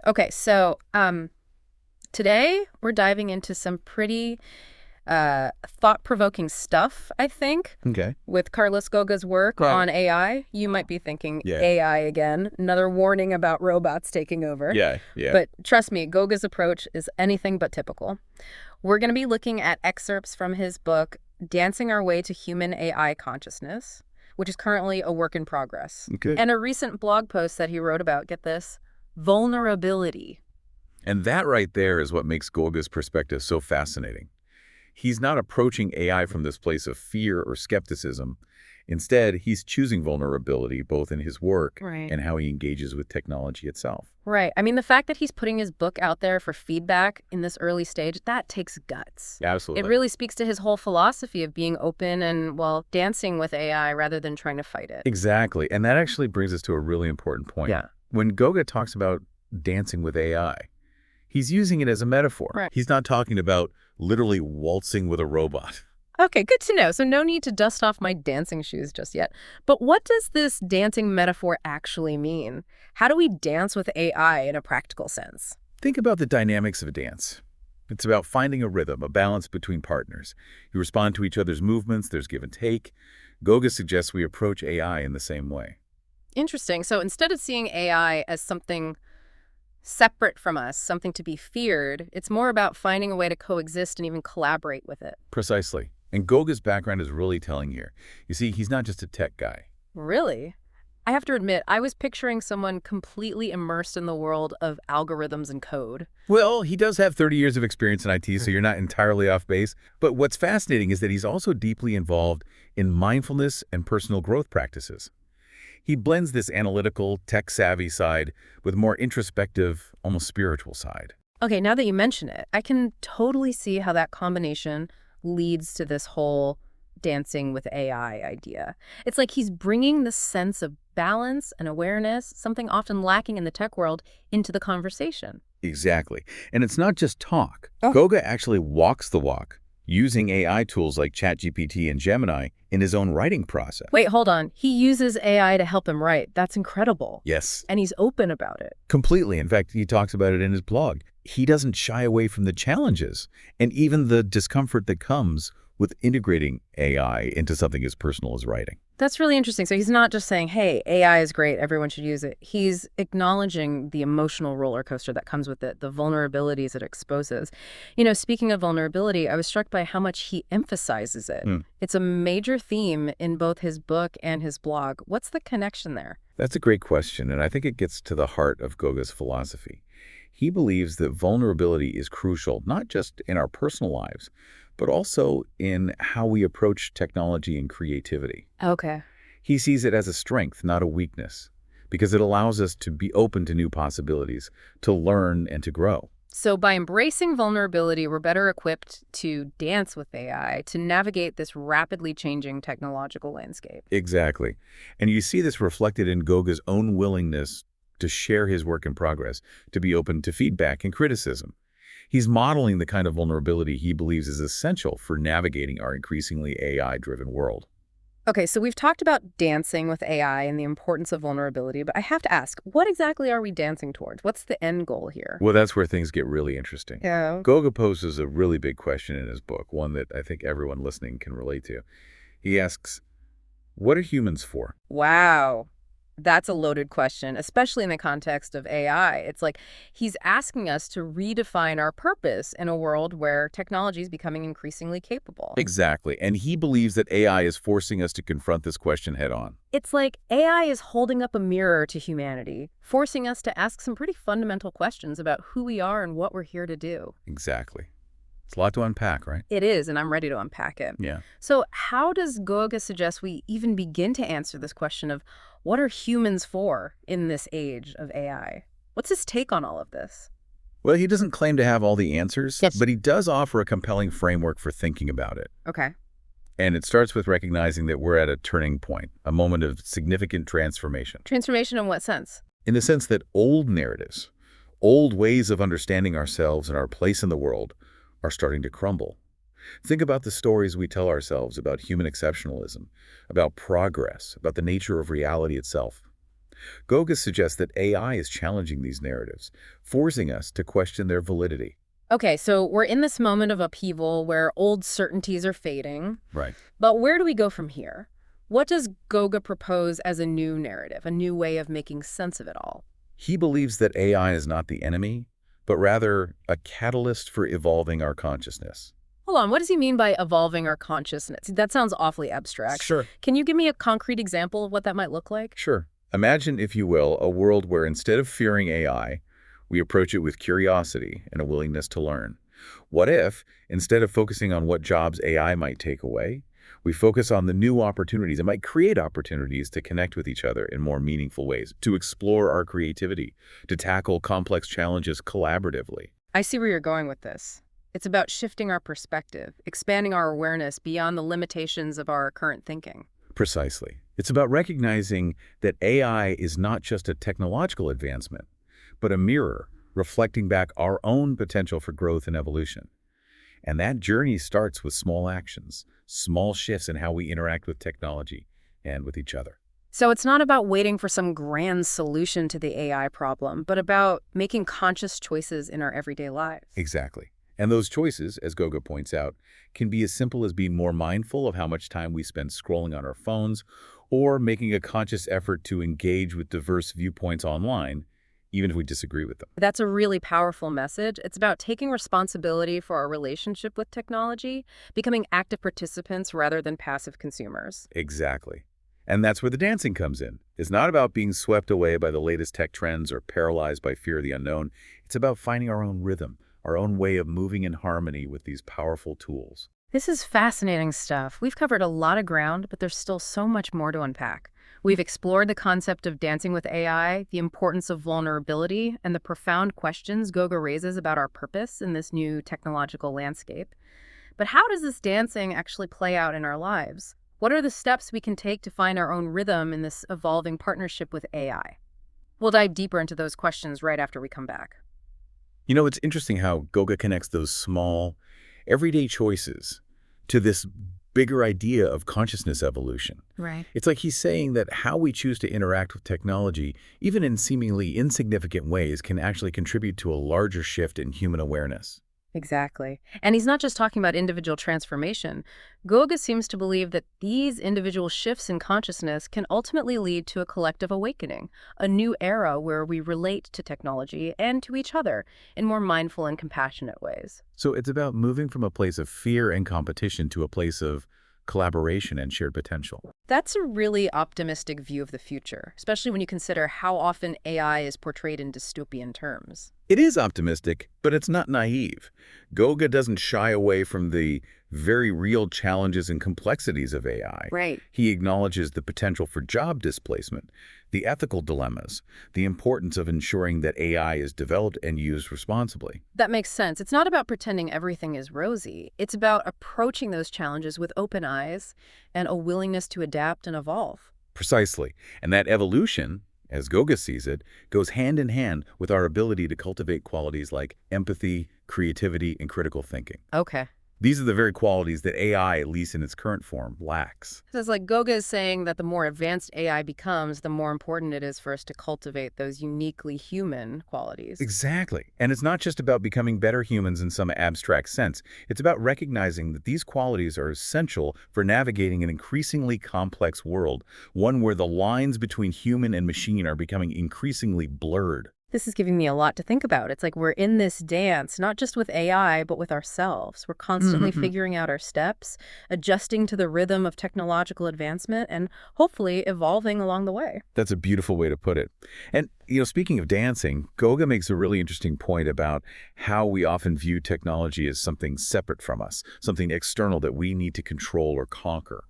Okay, so today we're diving into some pretty thought-provoking stuff, I think, Okay. with Carlos Goga's work Right. on AI. You might be thinking Yeah. AI again, another warning about robots taking over. Yeah. But trust me, Goga's approach is anything but typical. We're going to be looking at excerpts from his book, Dancing Our Way to Human AI Consciousness, which is currently a work in progress, Okay. and a recent blog post that he wrote about, get this, vulnerability. And that right there is what makes Golga's perspective so fascinating. He's not approaching AI from this place of fear or skepticism. Instead, he's choosing vulnerability both in his work Right. and how he engages with technology itself. Right. I mean, the fact that he's putting his book out there for feedback in this early stage, that takes guts. It Absolutely. really speaks to his whole philosophy of being open and, well, dancing with AI rather than trying to fight it. Exactly. And that actually brings us to a really important point. Yeah. When Goga talks about dancing with AI, he's using it as a metaphor. Right. He's not talking about literally waltzing with a robot. Okay, good to know. So no need to dust off my dancing shoes just yet. But what does this dancing metaphor actually mean? How do we dance with AI in a practical sense? Think about the dynamics of a dance. It's about finding a rhythm, a balance between partners. You respond to each other's movements, there's give and take. Goga suggests we approach AI in the same way. Interesting. So instead of seeing AI as something separate from us, something to be feared, it's more about finding a way to coexist and even collaborate with it. Precisely. And Goga's background is really telling here. You see, he's not just a tech guy. Really? I have to admit, I was picturing someone completely immersed in the world of algorithms and code. Well, he does have 30 years of experience in IT, so you're not entirely off base. But what's fascinating is that he's also deeply involved in mindfulness and personal growth practices. He blends this analytical, tech-savvy side with more introspective, almost spiritual side. Okay, now that you mention it, I can totally see how that combination leads to this whole dancing with AI idea. It's like he's bringing the sense of balance and awareness, something often lacking in the tech world, into the conversation. Exactly. And it's not just talk. Oh. Goga actually walks the walk, using AI tools like ChatGPT and Gemini in his own writing process. Wait, hold on. He uses AI to help him write. That's incredible. Yes, And he's open about it. completely. In fact, he talks about it in his blog. He doesn't shy away from the challenges and even the discomfort that comes with integrating AI into something as personal as writing. That's really interesting. So he's not just saying, hey, AI is great, everyone should use it. He's acknowledging the emotional roller coaster that comes with it, the vulnerabilities it exposes. You know, speaking of vulnerability, I was struck by how much he emphasizes it. Hmm. It's a major theme in both his book and his blog. What's the connection there? That's a great question, and I think it gets to the heart of Goga's philosophy. He believes that vulnerability is crucial, not just in our personal lives, but also in how we approach technology and creativity. Okay. He sees it as a strength, not a weakness, because it allows us to be open to new possibilities, to learn and to grow. So by embracing vulnerability, we're better equipped to dance with AI, to navigate this rapidly changing technological landscape. Exactly. And you see this reflected in Goga's own willingness to share his work in progress, to be open to feedback and criticism. He's modeling the kind of vulnerability he believes is essential for navigating our increasingly AI-driven world. Okay, so we've talked about dancing with AI and the importance of vulnerability, but I have to ask, what exactly are we dancing towards? What's the end goal here? Well, that's where things get really interesting. Yeah. Goga poses a really big question in his book, one that I think everyone listening can relate to. He asks, what are humans for? Wow. That's a loaded question, especially in the context of AI. It's like he's asking us to redefine our purpose in a world where technology is becoming increasingly capable. Exactly. And he believes that AI is forcing us to confront this question head on. It's like AI is holding up a mirror to humanity, forcing us to ask some pretty fundamental questions about who we are and what we're here to do. Exactly. It's a lot to unpack, right? It is, and I'm ready to unpack it. Yeah. So how does Goga suggest we even begin to answer this question of what are humans for in this age of AI? What's his take on all of this? Well, he doesn't claim to have all the answers, Yes. but he does offer a compelling framework for thinking about it. Okay. And it starts with recognizing that we're at a turning point, a moment of significant transformation. Transformation in what sense? In the sense that old narratives, old ways of understanding ourselves and our place in the world are starting to crumble. Think about the stories we tell ourselves about human exceptionalism, about progress, about the nature of reality itself. Goga suggests that AI is challenging these narratives, forcing us to question their validity. Okay, so we're in this moment of upheaval where old certainties are fading, Right. but where do we go from here? What does Goga propose as a new narrative, a new way of making sense of it all? He believes that AI is not the enemy, but rather a catalyst for evolving our consciousness. Hold on, what does he mean by evolving our consciousness? That sounds awfully abstract. Sure. Can you give me a concrete example of what that might look like? Sure. Imagine, if you will, a world where instead of fearing AI, we approach it with curiosity and a willingness to learn. What if, instead of focusing on what jobs AI might take away, we focus on the new opportunities? It might create opportunities to connect with each other in more meaningful ways, to explore our creativity, to tackle complex challenges collaboratively. I see where you're going with this. It's about shifting our perspective, expanding our awareness beyond the limitations of our current thinking. Precisely. It's about recognizing that AI is not just a technological advancement, but a mirror reflecting back our own potential for growth and evolution. And that journey starts with small actions, small shifts in how we interact with technology and with each other. So it's not about waiting for some grand solution to the AI problem, but about making conscious choices in our everyday lives. Exactly. And those choices, as Goga points out, can be as simple as being more mindful of how much time we spend scrolling on our phones, or making a conscious effort to engage with diverse viewpoints online, even if we disagree with them. That's a really powerful message. It's about taking responsibility for our relationship with technology, becoming active participants rather than passive consumers. Exactly. And that's where the dancing comes in. It's not about being swept away by the latest tech trends or paralyzed by fear of the unknown. It's about finding our own rhythm, our own way of moving in harmony with these powerful tools. This is fascinating stuff. We've covered a lot of ground, but there's still so much more to unpack. We've explored the concept of dancing with AI, the importance of vulnerability, and the profound questions Goga raises about our purpose in this new technological landscape. But how does this dancing actually play out in our lives? What are the steps we can take to find our own rhythm in this evolving partnership with AI? We'll dive deeper into those questions right after we come back. You know, it's interesting how Goga connects those small, everyday choices to this bigger idea of consciousness evolution. Right. It's like he's saying that how we choose to interact with technology, even in seemingly insignificant ways, can actually contribute to a larger shift in human awareness. Exactly. And he's not just talking about individual transformation. Goga seems to believe that these individual shifts in consciousness can ultimately lead to a collective awakening, a new era where we relate to technology and to each other in more mindful and compassionate ways. So it's about moving from a place of fear and competition to a place of collaboration and shared potential. That's a really optimistic view of the future, especially when you consider how often AI is portrayed in dystopian terms. It is optimistic, but it's not naive. Goga doesn't shy away from the very real challenges and complexities of AI. Right. He acknowledges the potential for job displacement, the ethical dilemmas, the importance of ensuring that AI is developed and used responsibly. That makes sense. It's not about pretending everything is rosy. It's about approaching those challenges with open eyes and a willingness to adapt and evolve. Precisely. And that evolution, as Goga sees it, goes hand in hand with our ability to cultivate qualities like empathy, creativity, and critical thinking. Okay. These are the very qualities that AI, at least in its current form, lacks. So it's like Goga is saying that the more advanced AI becomes, the more important it is for us to cultivate those uniquely human qualities. Exactly. And it's not just about becoming better humans in some abstract sense. It's about recognizing that these qualities are essential for navigating an increasingly complex world, one where the lines between human and machine are becoming increasingly blurred. This is giving me a lot to think about. It's like we're in this dance, not just with AI, but with ourselves. We're constantly figuring out our steps, adjusting to the rhythm of technological advancement, and hopefully evolving along the way. That's a beautiful way to put it. And, speaking of dancing, Goga makes a really interesting point about how we often view technology as something separate from us, something external that we need to control or conquer.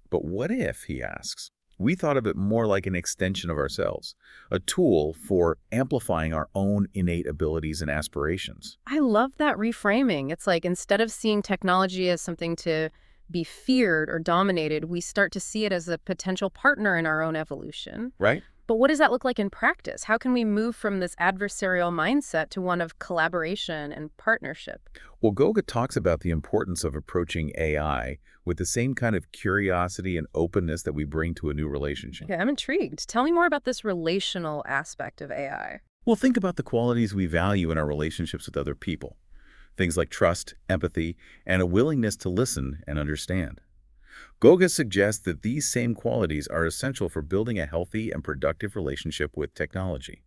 But what if, he asks, we thought of it more like an extension of ourselves, a tool for amplifying our own innate abilities and aspirations? I love that reframing. It's like instead of seeing technology as something to be feared or dominated, we start to see it as a potential partner in our own evolution. Right? But what does that look like in practice? How can we move from this adversarial mindset to one of collaboration and partnership? Well, Goga talks about the importance of approaching AI with the same kind of curiosity and openness that we bring to a new relationship. Okay, I'm intrigued. Tell me more about this relational aspect of AI. Well, think about the qualities we value in our relationships with other people. Things like trust, empathy, and a willingness to listen and understand. Goga suggests that these same qualities are essential for building a healthy and productive relationship with technology.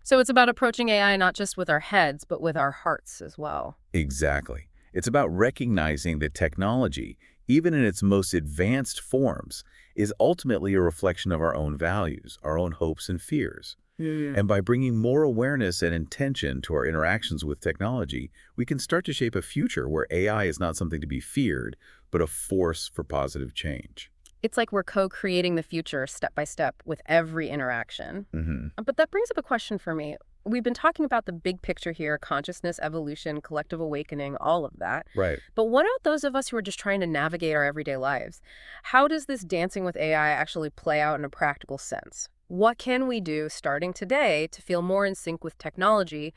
So it's about approaching AI not just with our heads, but with our hearts as well. Exactly. It's about recognizing that technology, even in its most advanced forms, is ultimately a reflection of our own values, our own hopes and fears. Hmm. And by bringing more awareness and intention to our interactions with technology, we can start to shape a future where AI is not something to be feared, but a force for positive change. It's like we're co-creating the future step by step with every interaction. Hmm. But that brings up a question for me. We've been talking about the big picture here, consciousness, evolution, collective awakening, all of that. Right. But what about those of us who are just trying to navigate our everyday lives? How does this dancing with AI actually play out in a practical sense? What can we do starting today to feel more in sync with technology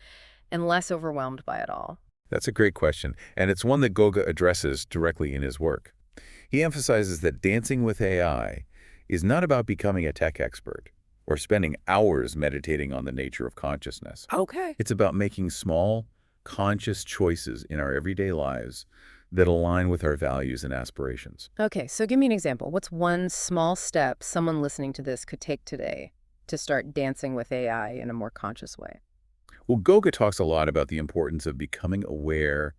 and less overwhelmed by it all? That's a great question, and it's one that Goga addresses directly in his work. He emphasizes that dancing with AI is not about becoming a tech expert or spending hours meditating on the nature of consciousness. Okay. It's about making small, conscious choices in our everyday lives that align with our values and aspirations. Okay, so give me an example. What's one small step someone listening to this could take today to start dancing with AI in a more conscious way? Well, Goga talks a lot about the importance of becoming aware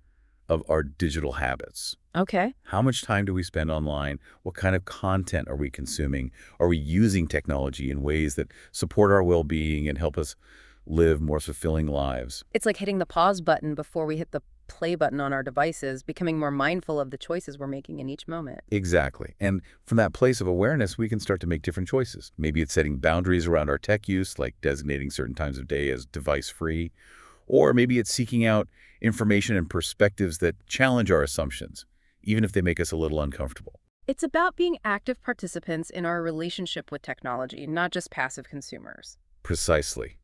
of our digital habits. Okay. How much time do we spend online? What kind of content are we consuming? Are we using technology in ways that support our well-being and help us live more fulfilling lives? It's like hitting the pause button before we hit the play button on our devices, becoming more mindful of the choices we're making in each moment. Exactly. And from that place of awareness, we can start to make different choices. Maybe it's setting boundaries around our tech use, like designating certain times of day as device-free. Or maybe it's seeking out information and perspectives that challenge our assumptions, even if they make us a little uncomfortable. It's about being active participants in our relationship with technology, not just passive consumers. Precisely.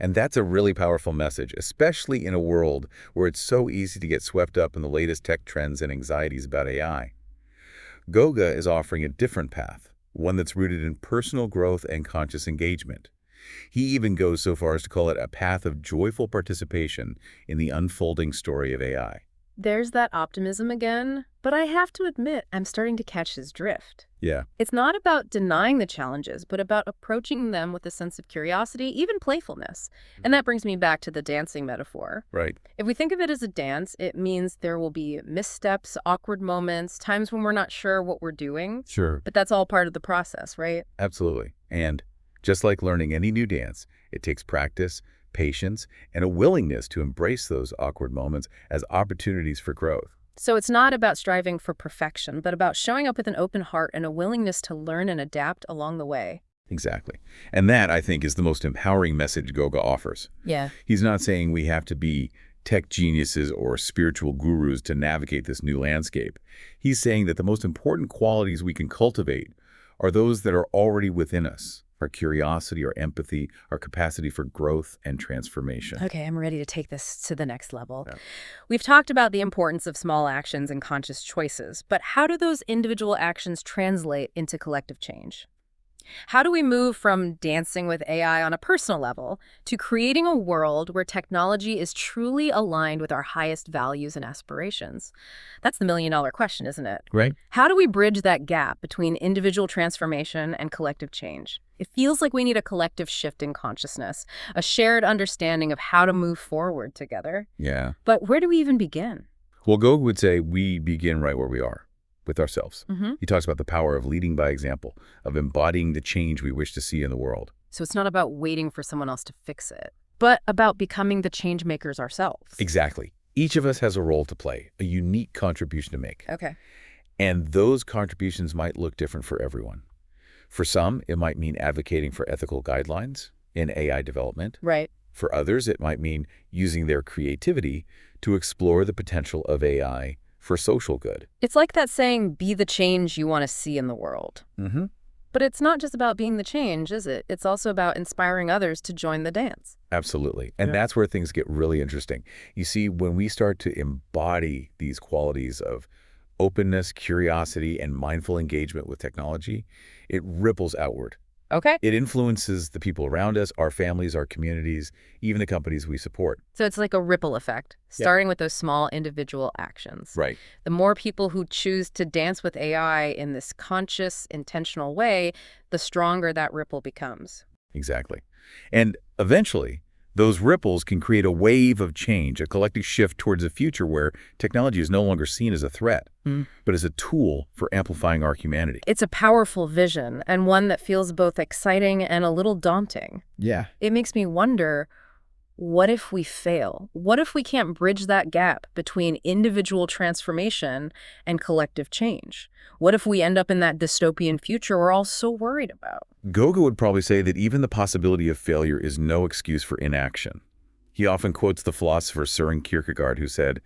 And that's a really powerful message, especially in a world where it's so easy to get swept up in the latest tech trends and anxieties about AI. Goga is offering a different path, one that's rooted in personal growth and conscious engagement. He even goes so far as to call it a path of joyful participation in the unfolding story of AI. There's that optimism again, but I have to admit I'm starting to catch his drift. Yeah, It's not about denying the challenges, but about approaching them with a sense of curiosity, even playfulness. And that brings me back to the dancing metaphor. right. If we think of it as a dance, it means there will be missteps, awkward moments, times when we're not sure what we're doing, Sure. but that's all part of the process, right? Absolutely. And just like learning any new dance, it takes practice, patience, and a willingness to embrace those awkward moments as opportunities for growth. So it's not about striving for perfection, but about showing up with an open heart and a willingness to learn and adapt along the way. Exactly. And that, I think, is the most empowering message Goga offers. Yeah. He's not saying we have to be tech geniuses or spiritual gurus to navigate this new landscape. He's saying that the most important qualities we can cultivate are those that are already within us: our curiosity, our empathy, our capacity for growth and transformation. Okay, I'm ready to take this to the next level. Yeah. We've talked about the importance of small actions and conscious choices, but how do those individual actions translate into collective change? How do we move from dancing with AI on a personal level to creating a world where technology is truly aligned with our highest values and aspirations? That's the million-dollar question, isn't it? Right? How do we bridge that gap between individual transformation and collective change? It feels like we need a collective shift in consciousness, a shared understanding of how to move forward together. Yeah. But where do we even begin? Well, Goga would say we begin right where we are, with ourselves. Hmm. He talks about the power of leading by example, of embodying the change we wish to see in the world. So it's not about waiting for someone else to fix it, but about becoming the change makers ourselves. Exactly. Each of us has a role to play, a unique contribution to make. Okay. And those contributions might look different for everyone. For some, it might mean advocating for ethical guidelines in AI development. Right. For others, it might mean using their creativity to explore the potential of AI for social good. It's like that saying, be the change you want to see in the world. Mm-hmm. But it's not just about being the change, is it? It's also about inspiring others to join the dance. Absolutely. And Yeah. that's where things get really interesting. You see, when we start to embody these qualities of openness, curiosity, and mindful engagement with technology, it ripples outward. Okay. It influences the people around us, our families, our communities, even the companies we support. So it's like a ripple effect, Yep. starting with those small individual actions. Right. The more people who choose to dance with AI in this conscious, intentional way, the stronger that ripple becomes. Exactly. And eventually, those ripples can create a wave of change, a collective shift towards a future where technology is no longer seen as a threat, but as a tool for amplifying our humanity. It's a powerful vision, and one that feels both exciting and a little daunting. Yeah. It makes me wonder, what if we fail? What if we can't bridge that gap between individual transformation and collective change? What if we end up in that dystopian future we're all so worried about? Goga would probably say that even the possibility of failure is no excuse for inaction. He often quotes the philosopher Søren Kierkegaard, who said,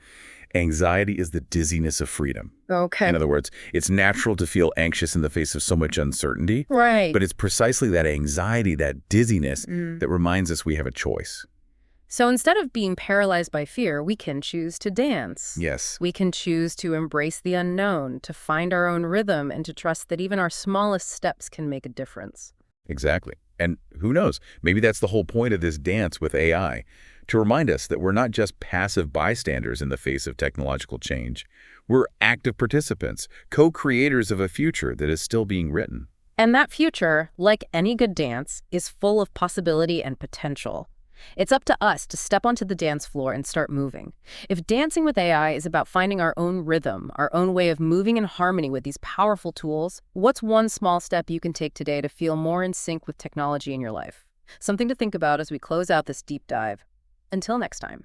"Anxiety is the dizziness of freedom." Okay. In other words, it's natural to feel anxious in the face of so much uncertainty, Right. but it's precisely that anxiety, that dizziness, that reminds us we have a choice. So instead of being paralyzed by fear, we can choose to dance. Yes, We can choose to embrace the unknown, to find our own rhythm, and to trust that even our smallest steps can make a difference. exactly. And who knows, maybe that's the whole point of this dance with AI, to remind us that we're not just passive bystanders in the face of technological change. We're active participants, co-creators of a future that is still being written. And that future, like any good dance, is full of possibility and potential. It's up to us to step onto the dance floor and start moving. If dancing with AI is about finding our own rhythm, our own way of moving in harmony with these powerful tools, what's one small step you can take today to feel more in sync with technology in your life? Something to think about as we close out this deep dive. Until next time.